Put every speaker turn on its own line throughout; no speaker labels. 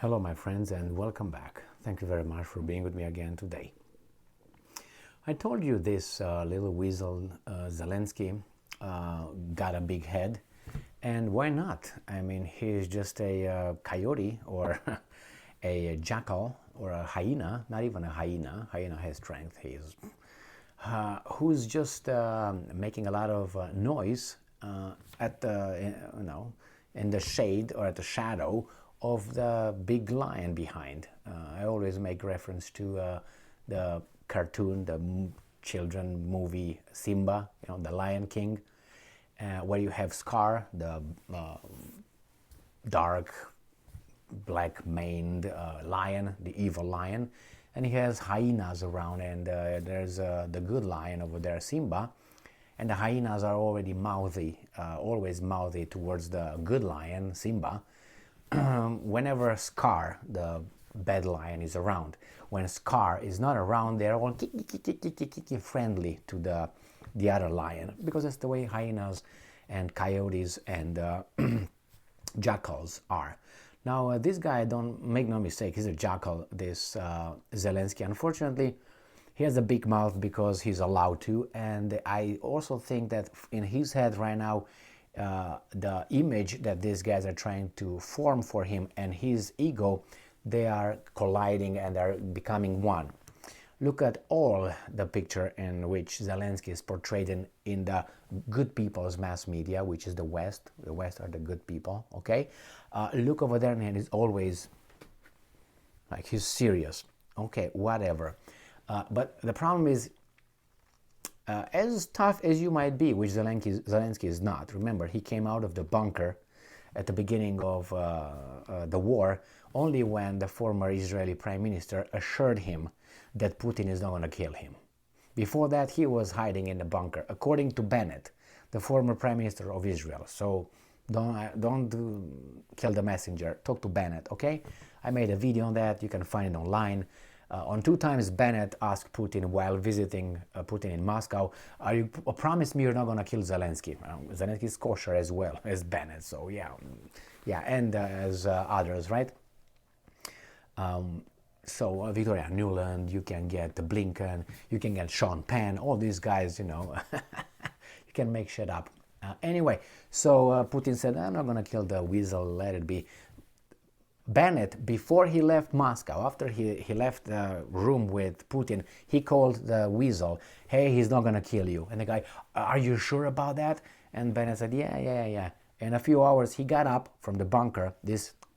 Hello, my friends, and welcome back. Thank you very much for being with me again today. I told you this little weasel, Zelensky, got a big head, and why not? I mean, he's just a coyote or a jackal or a hyena, not even a hyena. Hyena has strength. He's who's just making a lot of noise at the in the shade or at the shadow of the big lion behind. I always make reference to the cartoon, the children movie Simba, the Lion King, where you have Scar, the dark black-maned lion, the evil lion, and he has hyenas around, and there's the good lion over there, Simba, and the hyenas are already mouthy, always mouthy towards the good lion, Simba, whenever Scar, the bad lion, is around. When Scar is not around, they're all friendly to the other lion, because that's the way hyenas and coyotes and jackals are. Now, this guy, don't make no mistake, he's a jackal, this Zelensky. Unfortunately, he has a big mouth because he's allowed to, and I also think that in his head right now, the image that these guys are trying to form for him and his ego, they are colliding and are becoming one. Look at all the picture in which Zelensky is portrayed in the good people's mass media, which is the West. The West are the good people, okay? Look over there, and he's always like, he's serious. Okay, whatever. But the problem is, as tough as you might be, which Zelensky is not. Remember, he came out of the bunker at the beginning of the war only when the former Israeli prime minister assured him that Putin is not going to kill him. Before that, he was hiding in the bunker, according to Bennett, the former prime minister of Israel. So don't kill the messenger. Talk to Bennett, okay? I made a video on that. You can find it online. On 2 times, Bennett asked Putin while visiting Putin in Moscow, you promise me you're not going to kill Zelensky? Zelensky is kosher as well as Bennett, so yeah, and as others, right? So Victoria Nuland, you can get Blinken, you can get Sean Penn, all these guys, you can make shit up. Anyway, so Putin said, I'm not going to kill the weasel, let it be. Bennett, before he left Moscow, after he left the room with Putin, he called the weasel, hey, he's not going to kill you. And the guy, are you sure about that? And Bennett said, yeah. In a few hours, he got up from the bunker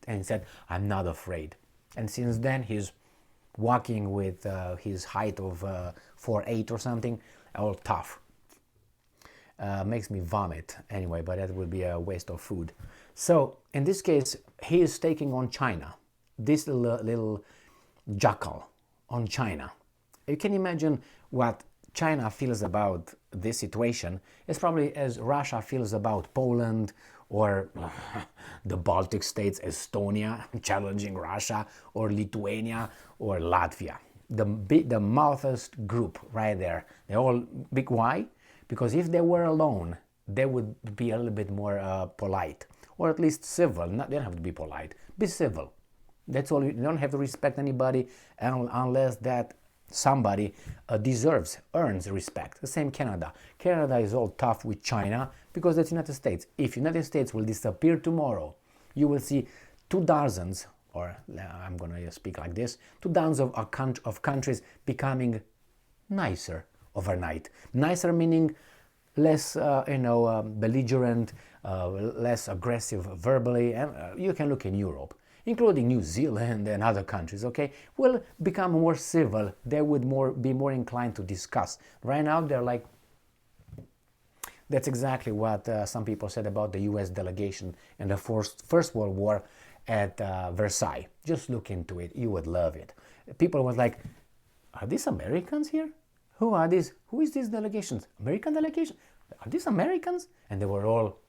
and said, I'm not afraid. And since then, he's walking with his height of 4'8" or something, all tough. Makes me vomit anyway, but that would be a waste of food. So in this case, he is taking on China, this little jackal on China. You can imagine what China feels about this situation is probably as Russia feels about Poland or the Baltic states, Estonia challenging Russia, or Lithuania or Latvia. The mouthest group right there. They're all big. Why? Because if they were alone, they would be a little bit more polite, or at least civil. They don't have to be polite. Be civil. That's all. You don't have to respect anybody unless that somebody earns respect. The same Canada. Canada is all tough with China because that's United States. If United States will disappear tomorrow, you will see 2 dozens, or I'm going to speak like this, 2 dozens of countries becoming nicer overnight. Nicer meaning less, belligerent, less aggressive verbally. And you can look in Europe, including New Zealand and other countries, okay, will become more civil. They would be more inclined to discuss. Right now, they're like, that's exactly what some people said about the U.S. delegation in the First World War at Versailles. Just look into it. You would love it. People were like, are these Americans here? Who are these? Who is these delegations? American delegation? Are these Americans? And they were all,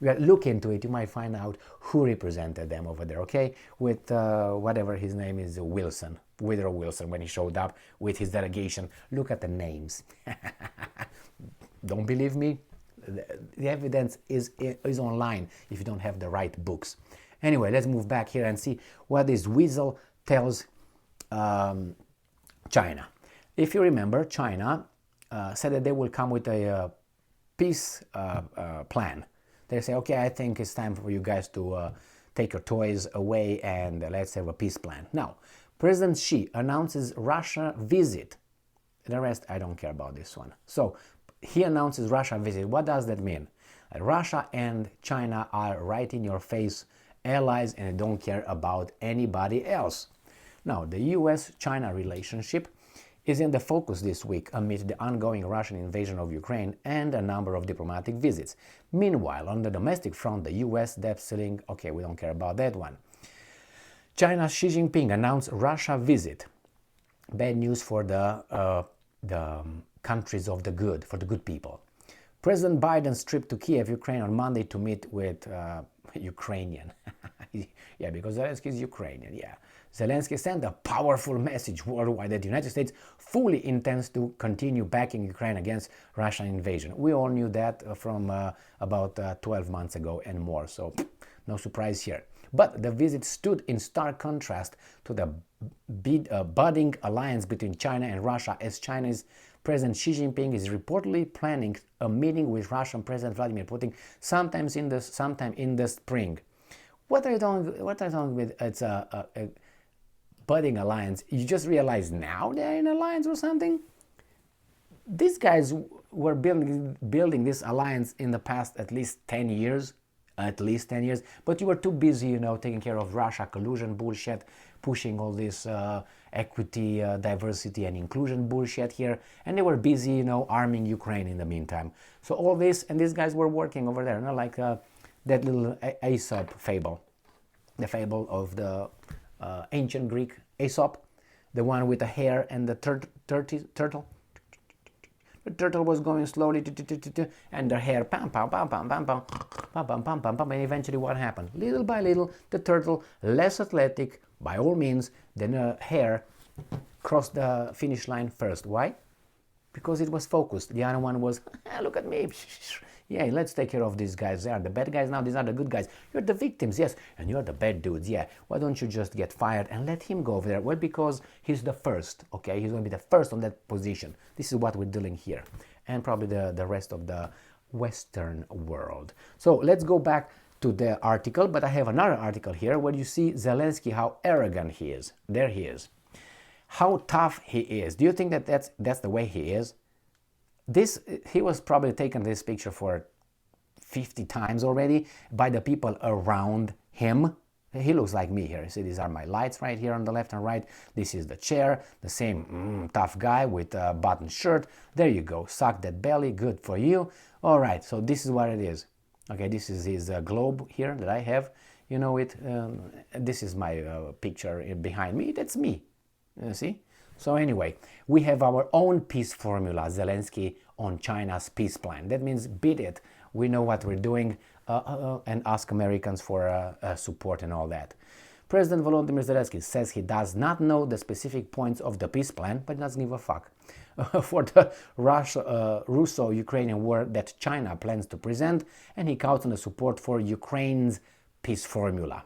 look into it. You might find out who represented them over there, okay? With whatever his name is, Wilson, Woodrow Wilson, when he showed up with his delegation. Look at the names. Don't believe me? The evidence is online if you don't have the right books. Anyway, let's move back here and see what this weasel tells China. If you remember, China said that they will come with a peace plan. They say, okay, I think it's time for you guys to take your toys away and let's have a peace plan. Now, President Xi announces Russia visit. The rest, I don't care about this one. So, he announces Russia visit. What does that mean? Russia and China are right in your face allies and don't care about anybody else. Now, the US-China relationship is in the focus this week amid the ongoing Russian invasion of Ukraine and a number of diplomatic visits. Meanwhile, on the domestic front, the US debt ceiling, okay, we don't care about that one. China's Xi Jinping announced Russia visit. Bad news for the countries of the good, for the good people. President Biden's trip to Kiev, Ukraine on Monday to meet with Ukrainian. Yeah, because Zelensky is Ukrainian, yeah. Zelensky sent a powerful message worldwide that the United States fully intends to continue backing Ukraine against Russian invasion. We all knew that from about 12 months ago and more, so no surprise here. But the visit stood in stark contrast to the budding alliance between China and Russia, as China's President Xi Jinping is reportedly planning a meeting with Russian President Vladimir Putin sometime in the spring. What are you talking with? It's a budding alliance. You just realize now they're in alliance or something? These guys were building this alliance in the past at least 10 years. But you were too busy, taking care of Russia collusion bullshit, pushing all this equity, diversity and inclusion bullshit here, and they were busy, arming Ukraine in the meantime. So all this, and these guys were working over there, like that little Aesop fable, the fable of the ancient Greek Aesop, the one with the hare and the turtle. The turtle was going slowly, and the hare, pam, pam, pam, pam, pam, pam, pam, pam, pam, pam, pam, and eventually what happened? Little by little, the turtle, less athletic, by all means, than the hare, crossed the finish line first. Why? Because it was focused. The other one was, look at me. Yeah, let's take care of these guys. They are the bad guys now, these are the good guys. You're the victims, yes, and you're the bad dudes, yeah. Why don't you just get fired and let him go over there? Well, because he's the first, okay? He's going to be the first on that position. This is what we're dealing here. And probably the rest of the Western world. So let's go back to the article, but I have another article here where you see Zelensky, how arrogant he is. There he is. How tough he is. Do you think that that's the way he is? He was probably taken this picture for 50 times already by the people around him. He looks like me here. See, these are my lights right here on the left and right. This is the chair, the same tough guy with a button shirt. There you go. Suck that belly. Good for you. All right, so this is what it is. Okay, this is his globe here that I have. You know it. This is my picture behind me. That's me. See? So anyway, we have our own peace formula, Zelensky, on China's peace plan. That means beat it. We know what we're doing and ask Americans for support and all that. President Volodymyr Zelensky says he does not know the specific points of the peace plan, but doesn't give a fuck. For the Russo-Ukrainian war that China plans to present, and he counts on the support for Ukraine's peace formula.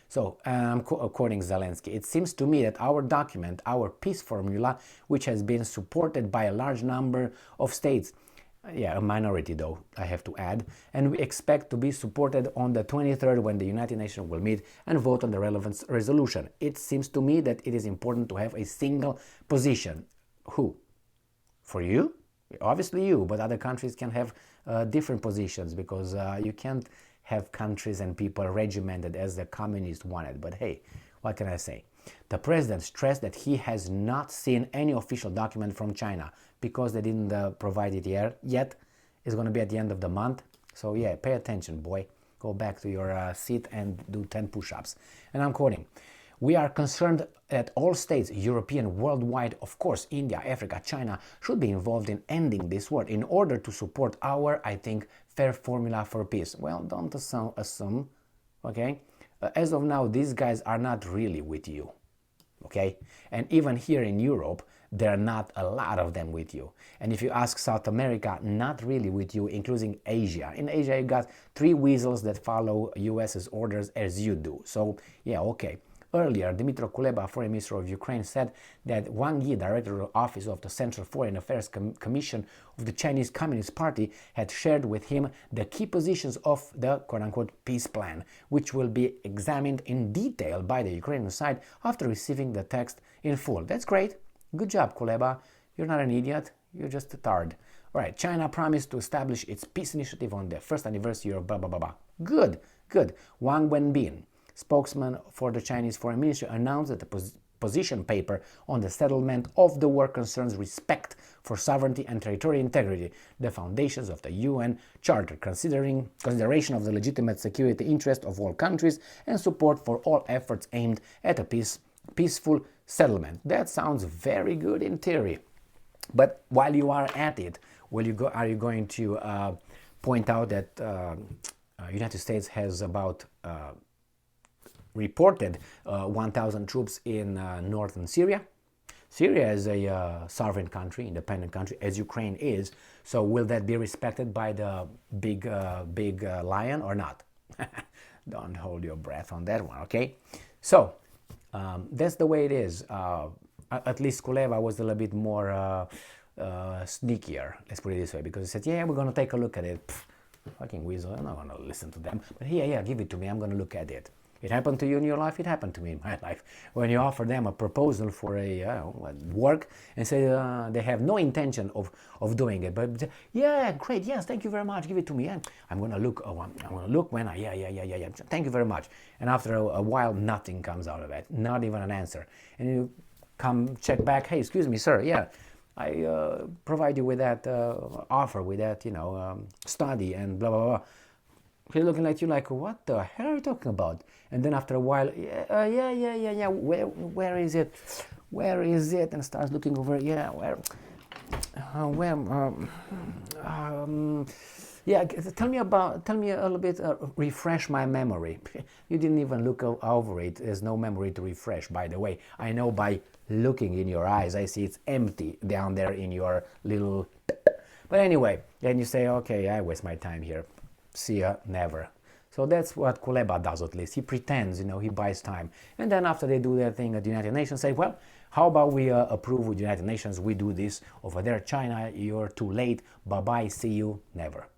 So, quoting Zelensky, it seems to me that our document, our peace formula, which has been supported by a large number of states, a minority though, I have to add, and we expect to be supported on the 23rd when the United Nations will meet and vote on the relevant resolution. It seems to me that it is important to have a single position. Who? For you? Obviously you, but other countries can have different positions because you can't have countries and people regimented as the communists wanted. But hey, what can I say? The president stressed that he has not seen any official document from China because they didn't provide it yet. It's going to be at the end of the month. So yeah, pay attention, boy. Go back to your seat and do 10 push-ups. And I'm quoting, "We are concerned that all states, European, worldwide, of course, India, Africa, China, should be involved in ending this war in order to support our, I think, fair formula for peace." Well, don't assume, okay? As of now, these guys are not really with you. okay? And even here in Europe, there are not a lot of them with you. And if you ask South America, not really with you, including Asia. In Asia, you got 3 weasels that follow US's orders as you do. So, yeah, okay. Earlier, Dmytro Kuleba, Foreign Minister of Ukraine, said that Wang Yi, Director of the Office of the Central Foreign Affairs Commission of the Chinese Communist Party, had shared with him the key positions of the quote-unquote peace plan, which will be examined in detail by the Ukrainian side after receiving the text in full. That's great. Good job, Kuleba. You're not an idiot. You're just a tard. All right, China promised to establish its peace initiative on the first anniversary of blah, blah, blah, blah. Good, good. Wang Wenbin, spokesman for the Chinese Foreign Ministry, announced that the position paper on the settlement of the war concerns respect for sovereignty and territorial integrity, the foundations of the UN Charter, consideration of the legitimate security interest of all countries, and support for all efforts aimed at a peaceful settlement. That sounds very good in theory. But while you are at it, are you going to point out that United States has about reported 1,000 troops in northern Syria? Syria is a sovereign country, independent country, as Ukraine is. So will that be respected by the big lion or not? Don't hold your breath on that one, okay? So that's the way it is. At least Kuleva was a little bit more sneakier, let's put it this way, because he said, yeah, we're going to take a look at it. Pfft, fucking weasel, I'm not going to listen to them. But yeah, give it to me, I'm going to look at it. It happened to you in your life, it happened to me in my life. When you offer them a proposal for a work and say they have no intention of doing it, but yeah, great, yes, thank you very much, give it to me. I'm going to look, I'm going to look when yeah, thank you very much. And after a while, nothing comes out of it, not even an answer. And you come check back, hey, excuse me, sir, yeah, I provide you with that offer, with that, study and blah, blah, blah. He's looking at you like, what the hell are you talking about? And then after a while, yeah, where is it? Where is it? And starts looking over, yeah, yeah, tell me a little bit, refresh my memory. You didn't even look over it. There's no memory to refresh, by the way. I know by looking in your eyes, I see it's empty down there in your little... But anyway, then you say, okay, I waste my time here. See ya, never. So that's what Kuleba does, at least. He pretends, he buys time. And then after they do their thing at the United Nations, say, well, how about we approve with the United Nations, we do this over there, China, you're too late, bye-bye, see you, never.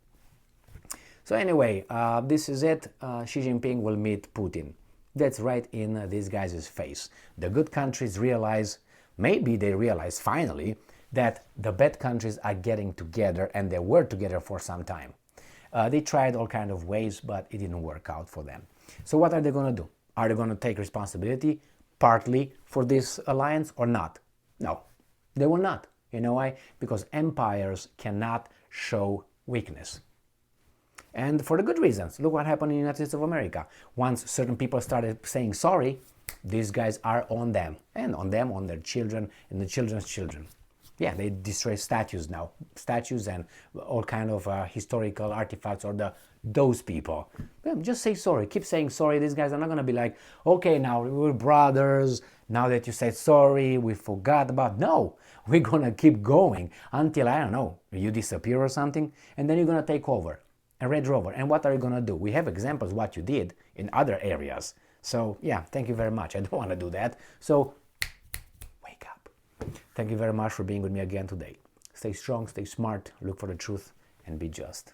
So anyway, this is it. Xi Jinping will meet Putin. That's right in these guys' face. The good countries realize, maybe they realize finally, that the bad countries are getting together, and they were together for some time. They tried all kinds of ways, but it didn't work out for them. So what are they going to do? Are they going to take responsibility partly for this alliance or not? No, they will not. You know why? Because empires cannot show weakness. And for the good reasons. Look what happened in the United States of America. Once certain people started saying sorry, these guys are on them. And on them, on their children, and the children's children. Yeah, they destroy statues now. Statues and all kind of historical artifacts, or those people. Yeah, just say sorry. Keep saying sorry. These guys are not going to be like, okay, now we're brothers. Now that you said sorry, we forgot about... No, we're going to keep going until, I don't know, you disappear or something. And then you're going to take over a Red Rover. And what are you going to do? We have examples of what you did in other areas. So, yeah, thank you very much. I don't want to do that. So, wake up. Thank you very much for being with me again today. Stay strong, stay smart, look for the truth, and be just.